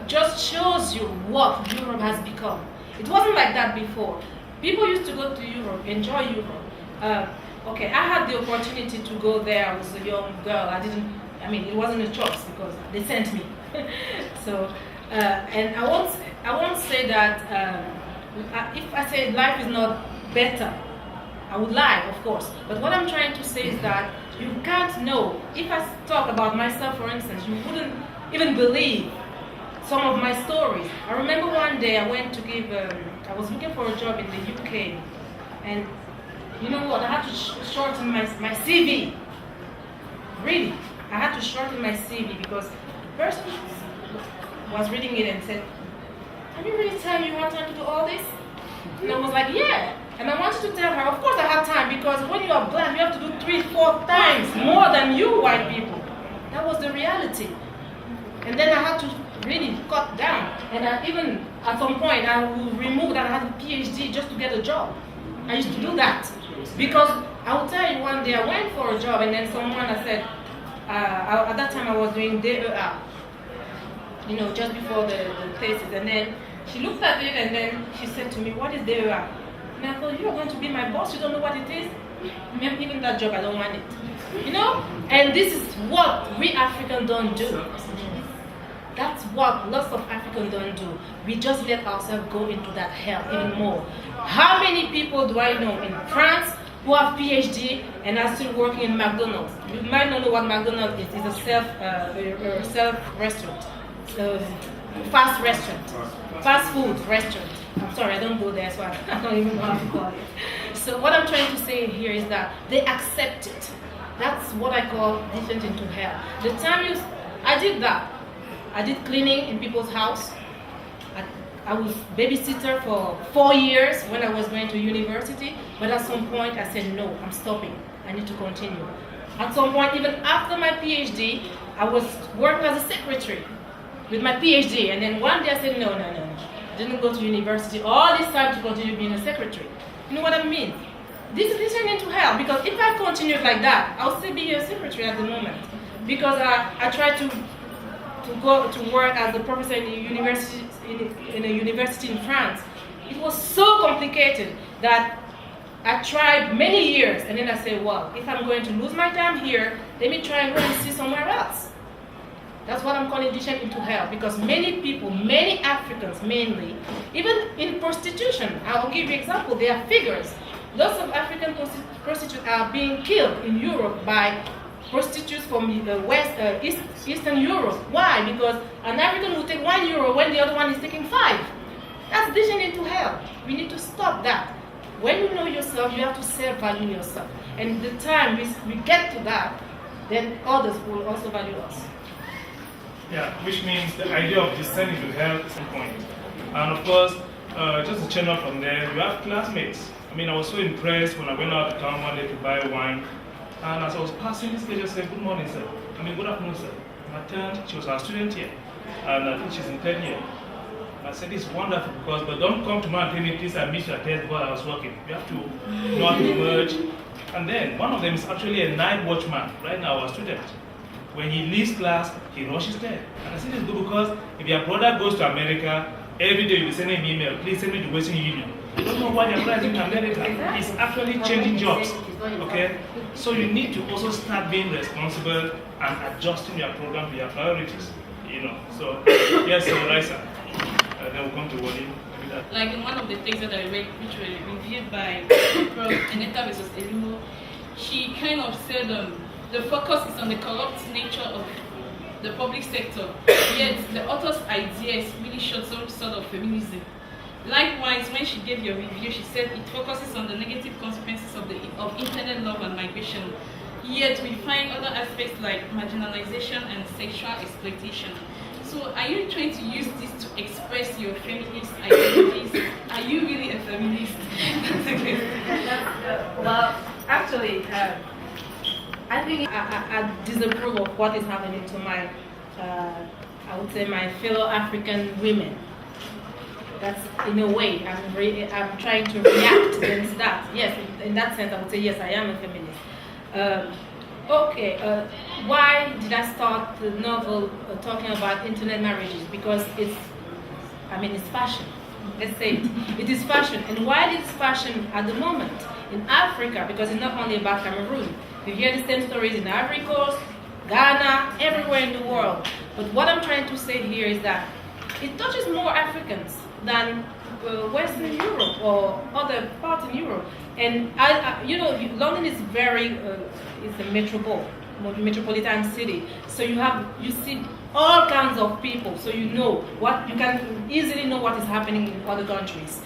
just shows you what Europe has become. It wasn't like that before. People used to go to Europe, enjoy Europe. Okay, I had the opportunity to go there. I was a young girl. It wasn't a choice because they sent me. So, and I won't say that if I say life is not better, I would lie, of course. But what I'm trying to say is that you can't know. If I talk about myself, for instance, you wouldn't even believe some of my stories. I remember one day I went to give, I was looking for a job in the UK, and you know what, I had to shorten my CV. Really, I had to shorten my CV because the person was reading it and said, "Have you really time you have time to do all this?" And I was like, "Yeah." And I wanted to tell her, of course I have time, because when you are black, you have to do 3-4 times more than you white people. That was the reality. And then I had to really cut down. And even at some point, I would remove that I had a PhD just to get a job. I used to do that. Because I will tell you, one day I went for a job, and then someone I said, at that time I was doing DEA, just before the thesis. And then she looked at it, and then she said to me, "What is DEA?" And I thought, "You are going to be my boss, you don't know what it is?" even that job, I don't want it. You know? And this is what we Africans don't do. That's what lots of Africans don't do. We just let ourselves go into that hell even more. How many people do I know in France who have PhD and are still working in McDonald's? You might not know what McDonald's is. It's a self restaurant, fast restaurant, fast food restaurant. I'm sorry, I don't go there, so I don't even know how to call it. So what I'm trying to say here is that they accept it. That's what I call descent into hell. The time I did that. I did cleaning in people's house. I was babysitter for 4 years when I was going to university. But at some point I said, no, I'm stopping. I need to continue. At some point, even after my PhD, I was working as a secretary with my PhD. And then one day I said, no. Didn't go to university all this time to continue being a secretary. You know what I mean? This turned into hell, because if I continued like that, I'll still be a secretary at the moment. Because I tried to go to work as a professor in a university in France. It was so complicated that I tried many years, and then I said, well, if I'm going to lose my time here, let me try and go and see somewhere else. That's what I'm calling descent into hell, because many people, many Africans mainly, even in prostitution, I'll give you an example, there are figures. Lots of African prostitutes are being killed in Europe by prostitutes from Eastern Europe. Why? Because an African will take €1 when the other one is taking 5. That's descent into hell. We need to stop that. When you know yourself, you have to self-value yourself. And the time we get to that, then others will also value us. Yeah, which means the idea of descent into hell is the point. And of course, just to channel from there, you have classmates. I mean, I was so impressed when I went out to town one day to buy wine. And as I was passing this lady, I said, good morning, sir. I mean, good afternoon, sir. And I turned, she was our student here. And I think she's in 10th year. And I said, it's wonderful, but don't come to me and tell me, please, I missed your test while I was working. You have to know how to merge. And then, one of them is actually a night watchman, right now, our student. When he leaves class, he rushes there. And I said, it's good because if your brother goes to America, every day you'll be sending him email, please send me to Western Union. You don't know why your brother is in America. He's actually changing jobs. Okay? So you need to also start being responsible and adjusting your program to your priorities. You know. So yes, Raisa. Then we'll come to Wally. Like in one of the things that I read, which were reviewed by Prof. Aneta versus Elimo, she kind of said the focus is on the corrupt nature of the public sector, yet the author's ideas really showed some sort of feminism. Likewise, when she gave your review, she said it focuses on the negative consequences of internet love and migration. Yet we find other aspects like marginalization and sexual exploitation. So are you trying to use this to express your feminist identities? Are you really a feminist? Well, actually, I think I disapprove of what is happening to my, I would say, my fellow African women. That's in a way I'm trying to react against that. Yes, in that sense, I would say yes, I am a feminist. Why did I start the novel talking about internet marriages? Because it's fashion. Let's say it is fashion. And why is fashion at the moment in Africa? Because it's not only about Cameroon. You hear the same stories in Ivory Coast, Ghana, everywhere in the world. But what I'm trying to say here is that it touches more Africans than Western Europe or other parts in Europe. And London is it's a metropolitan city. So you see all kinds of people. So you can easily know what is happening in other countries.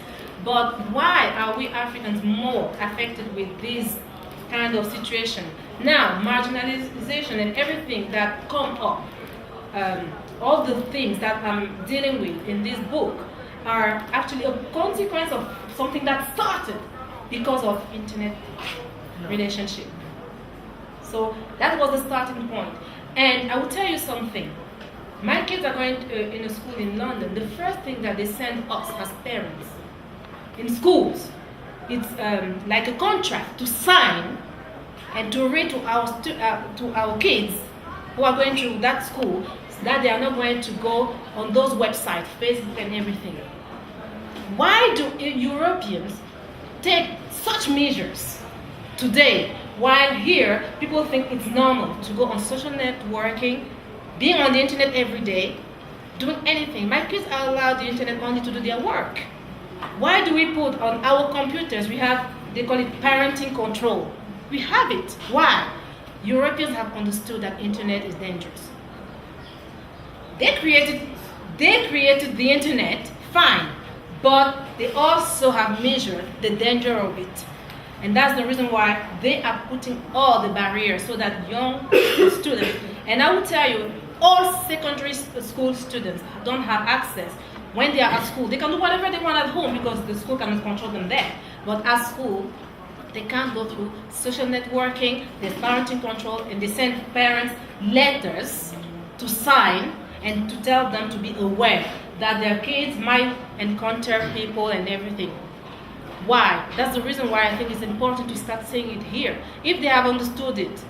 But why are we Africans more affected with this kind of situation? Now, marginalization and everything that come up, all the things that I'm dealing with in this book are actually a consequence of something that started because of internet relationship. So that was the starting point. And I will tell you something. My kids are going in a school in London. The first thing that they send us as parents in schools, it's like a contract to sign and to read to our kids who are going to that school, that they are not going to go on those websites, Facebook and everything. Why do Europeans take such measures today. While here, people think it's normal to go on social networking, being on the internet every day, doing anything. My kids are allowed the internet only to do their work. Why do we put on our computers, we have, they call it parenting control. We have it. Why? Europeans have understood that internet is dangerous. They created the internet, fine, but they also have measured the danger of it. And that's the reason why they are putting all the barriers so that young students, and I will tell you, all secondary school students don't have access. When they are at school, they can do whatever they want at home because the school cannot control them there. But at school, they can't go through social networking, there's parenting control, and they send parents letters to sign and to tell them to be aware that their kids might encounter people and everything. Why? That's the reason why I think it's important to start saying it here. If they have understood it,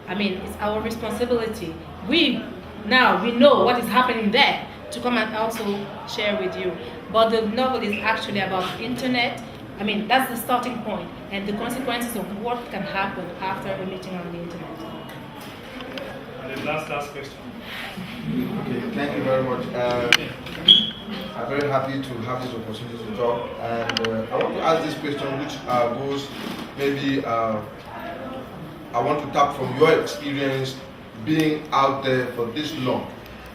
I mean, it's our responsibility. We know what is happening there to come and also share with you. But the novel is actually about internet. I mean, that's the starting point and the consequences of what can happen after a meeting on the internet. And the last question. Okay, thank you very much. I'm very happy to have this opportunity to talk, and I want to ask this question, which goes maybe I want to tap from your experience being out there for this long.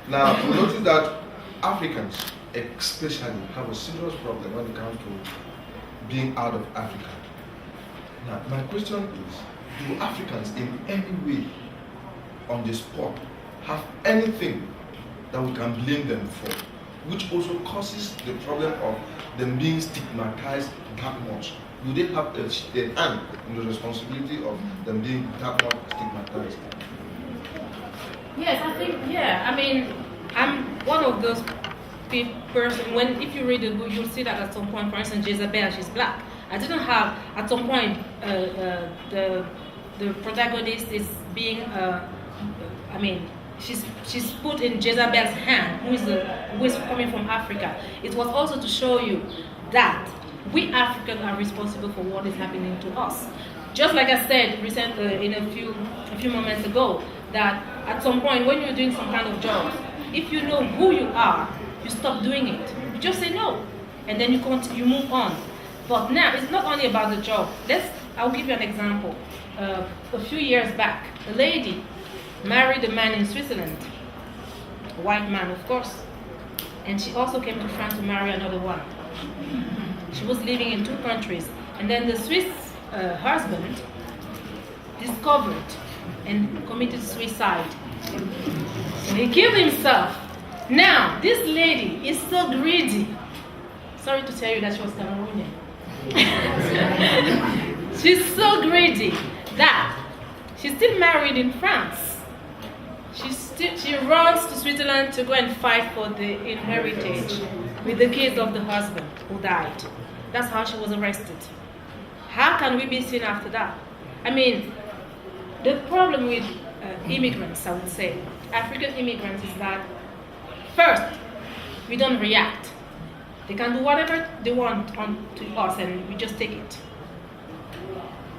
Now, we notice that Africans, especially, have a serious problem when it comes to being out of Africa. Now, my question is, do Africans in any way, on the spot, have anything that we can blame them for, which also causes the problem of them being stigmatized that much? Do they have a hand in the responsibility of them being that much stigmatized? Yes, I think, yeah. I mean, I'm one of those person, if you read the book, you'll see that at some point, for instance, Jezebel, she's black. I didn't have, at some point, the protagonist is being, I mean, she's put in Jezebel's hand, who is coming from Africa. It was also to show you that we Africans are responsible for what is happening to us. Just like I said recently, in a few moments ago, that at some point when you're doing some kind of job, if you know who you are, you stop doing it. You just say no, and then you move on. But now it's not only about the job. I'll give you an example. A few years back, a lady married a man in Switzerland, a white man, of course, and she also came to France to marry another one. She was living in two countries, and then the Swiss husband discovered and committed suicide. So he killed himself. Now, this lady is so greedy. Sorry to tell you that she was Cameroonian. She's so greedy that she's still married in France. She runs to Switzerland to go and fight for the inheritance with the kids of the husband who died. That's how she was arrested. How can we be seen after that? I mean, the problem with immigrants, I would say, African immigrants, is that first, we don't react. They can do whatever they want to us and we just take it.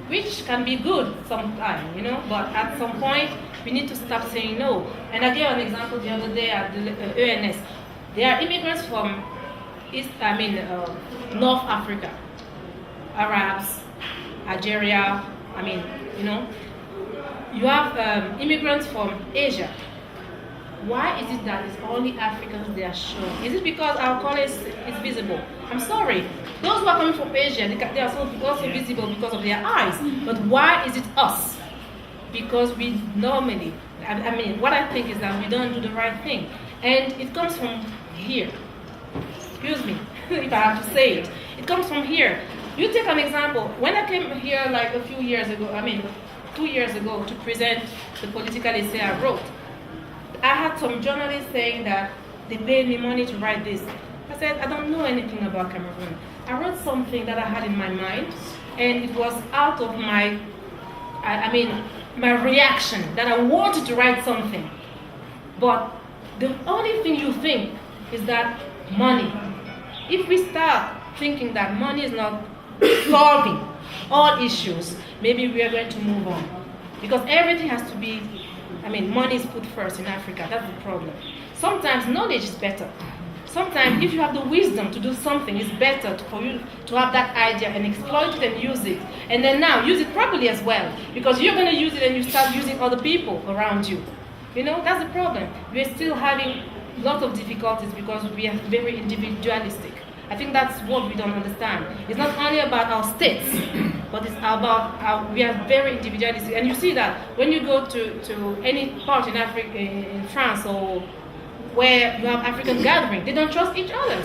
Which can be good sometimes, but at some point, we need to stop saying no. And I gave an example the other day at the ENS. There are immigrants from North Africa, Arabs, Algeria, you have immigrants from Asia. Why is it that it's only Africans they are shown? Is it because our color is visible? I'm sorry. Those who are coming from Asia, they are also visible because of their eyes. But why is it us? Because we normally, what I think is that we don't do the right thing. And it comes from here. Excuse me, if I have to say it. It comes from here. You take an example. When I came here like a few years ago, 2 years ago, to present the political essay I wrote, I had some journalists saying that they paid me money to write this. I said, I don't know anything about Cameroon. I wrote something that I had in my mind, and it was out of my reaction that I wanted to write something. But the only thing you think is that money. If we start thinking that money is not solving all issues, maybe we are going to move on. Because everything has to be, money is put first in Africa. That's the problem. Sometimes knowledge is better. Sometimes if you have the wisdom to do something, it's better for you to have that idea and exploit it and use it. And then now use it properly as well. Because you're going to use it and you start using other people around you. That's the problem. We're still having lots of difficulties because we are very individualistic. I think that's what we don't understand. It's not only about our states, but it's about we are very individualistic. And you see that when you go to any part in Africa, in France, or where you have African gathering, they don't trust each other.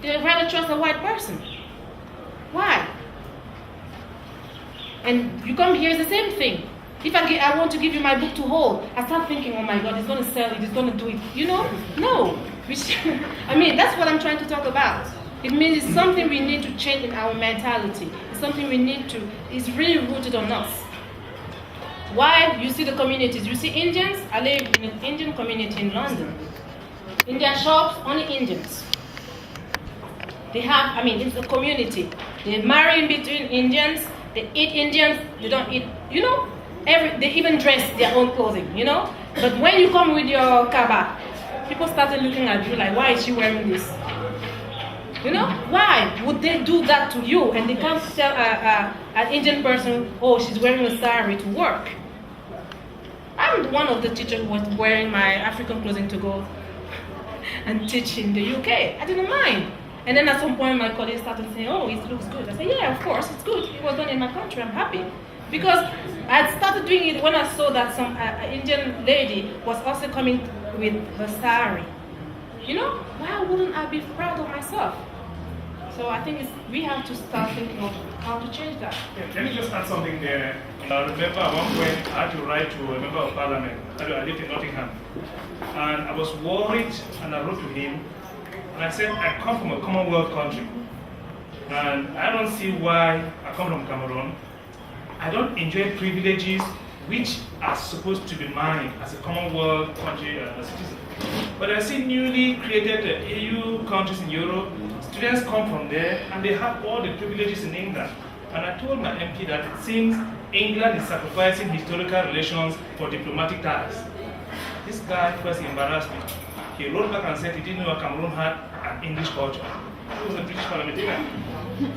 They rather trust a white person. Why? And you come here, it's the same thing. If I want to give you my book to hold, I start thinking, oh my God, he's going to sell it, he's going to do it. No. That's what I'm trying to talk about. It means it's something we need to change in our mentality. It's something it's really rooted on us. Why? You see the communities. You see Indians. I live in an Indian community in London. Indian shops, only Indians. They have, it's a community. They marry in between Indians. They eat Indians. They don't eat, they even dress their own clothing, But when you come with your kaba, people started looking at you like, why is she wearing this? Why would they do that to you? And they can't tell an Indian person, oh, she's wearing a sari to work. I'm one of the teachers who was wearing my African clothing to go and teach in the UK. I didn't mind. And then at some point my colleagues started saying, oh, it looks good. I said, yeah, of course, it's good. It was done in my country, I'm happy. Because I started doing it when I saw that some Indian lady was also coming with her sari. Why wouldn't I be proud of myself? So I think we have to start thinking of how to change that. Yeah, let me just add something there. I remember at one point I had to write to a member of parliament. I lived in Nottingham. And I was worried, and I wrote to him. And I said, I come from a Commonwealth country. And I don't see why I come from Cameroon. I don't enjoy privileges which are supposed to be mine as a Commonwealth country citizen. But I see newly created EU countries in Europe. Students come from there and they have all the privileges in England. And I told my MP that it seems England is sacrificing historical relations for diplomatic ties. This guy first embarrassed me. He wrote back and said he didn't know Cameroon had an English culture. He was a British parliamentarian.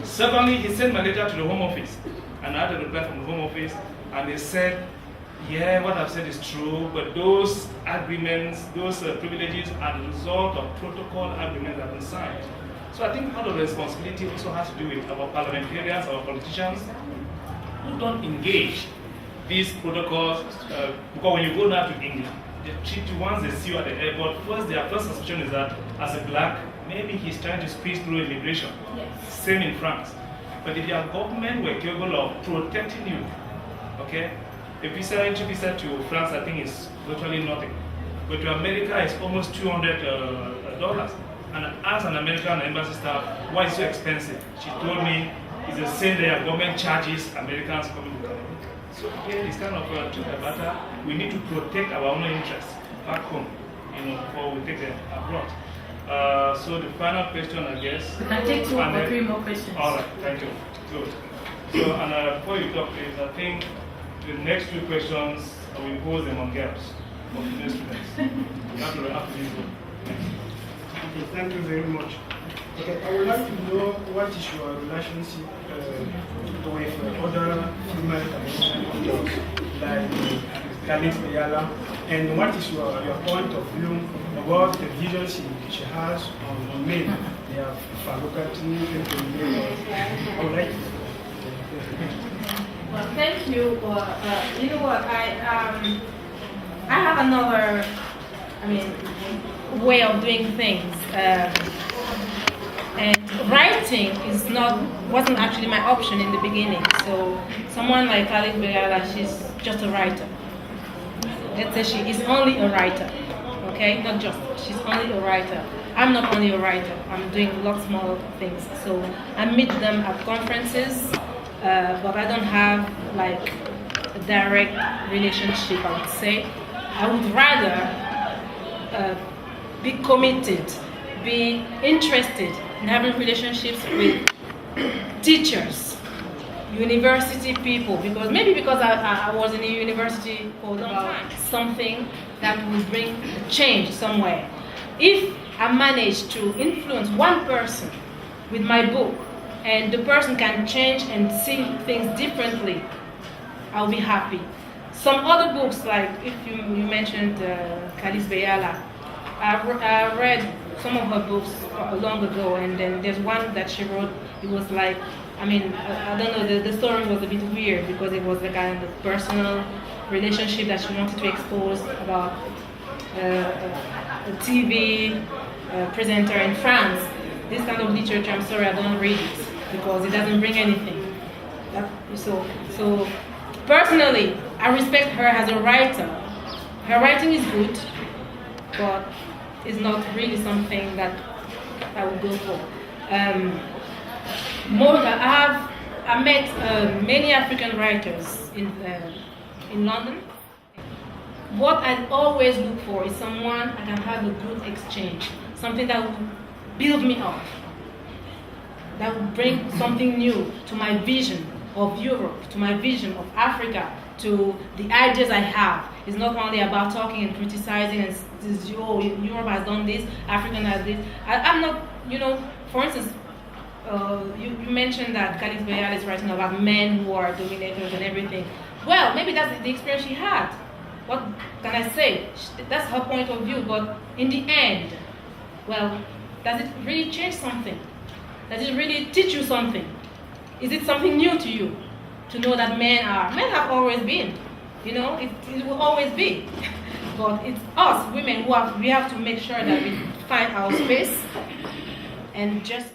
Secondly, he sent my letter to the Home Office. And I had a reply from the Home Office, and they said, yeah, what I've said is true, but those agreements, those privileges are the result of protocol agreements that have been signed. So I think part of the responsibility also has to do with our parliamentarians, our politicians, who don't engage these protocols, because when you go now to England, they treat you once they see you at the airport. First, their first suspicion is that as a black, maybe he's trying to squeeze through immigration. Yes. Same in France. But if your government were capable of protecting you, okay, a visa, entry visa to France, I think is virtually nothing. But to America, it's almost $200. And I asked an American embassy staff, why is it so expensive? She told me it's the same that your government charges Americans coming to Cameroon. So again, it's kind of a matter. We need to protect our own interests back home, before we take them abroad. So the final question, I guess. We can take 2 or 3 more questions. All right, thank you. Good. So, and before you talk, please, I think the next 2 questions I will pose them on girls for female students. You have to after this one. Okay, thank you very much. Okay, I would like to know what is your relationship with other female comedians like Khalid Ayala, and what is your point of view about the vision she has on men? They have fabricators. I would like to. Well, thank you. You know what? I have another, way of doing things. And writing wasn't actually my option in the beginning. So someone like Khalid Begala, she's just a writer. Let's say she is only a writer. Okay, not just, she's only a writer. I'm not only a writer. I'm doing lots more things. So I meet them at conferences, but I don't have like a direct relationship, I would say. I would rather be committed, be interested in having relationships with teachers, university people, because maybe because I was in a university for about something that would bring change somewhere. If I manage to influence one person with my book, and the person can change and see things differently, I'll be happy. Some other books, like if you mentioned Kalis Beyala, I read some of her books long ago, and then there's one that she wrote. It was like, I mean, I don't know, the story was a bit weird because it was the kind of personal relationship that she wanted to expose about a TV presenter in France. This kind of literature, I'm sorry, I don't read it because it doesn't bring anything. So personally, I respect her as a writer. Her writing is good, but it's not really something that I would go for. I met many African writers in London. What I always look for is someone I can have a good exchange, something that will build me up, that will bring something new to my vision of Europe, to my vision of Africa, to the ideas I have. It's not only about talking and criticizing and Europe has done this, Africa has this. I'm not, for instance, you mentioned that Kalis Beyala is writing about men who are dominators and everything. Well, maybe that's the experience she had. What can I say? That's her point of view, but in the end, well, does it really change something? Does it really teach you something? Is it something new to you to know that men have always been, it will always be. But it's us, women, we have to make sure that we find our space and just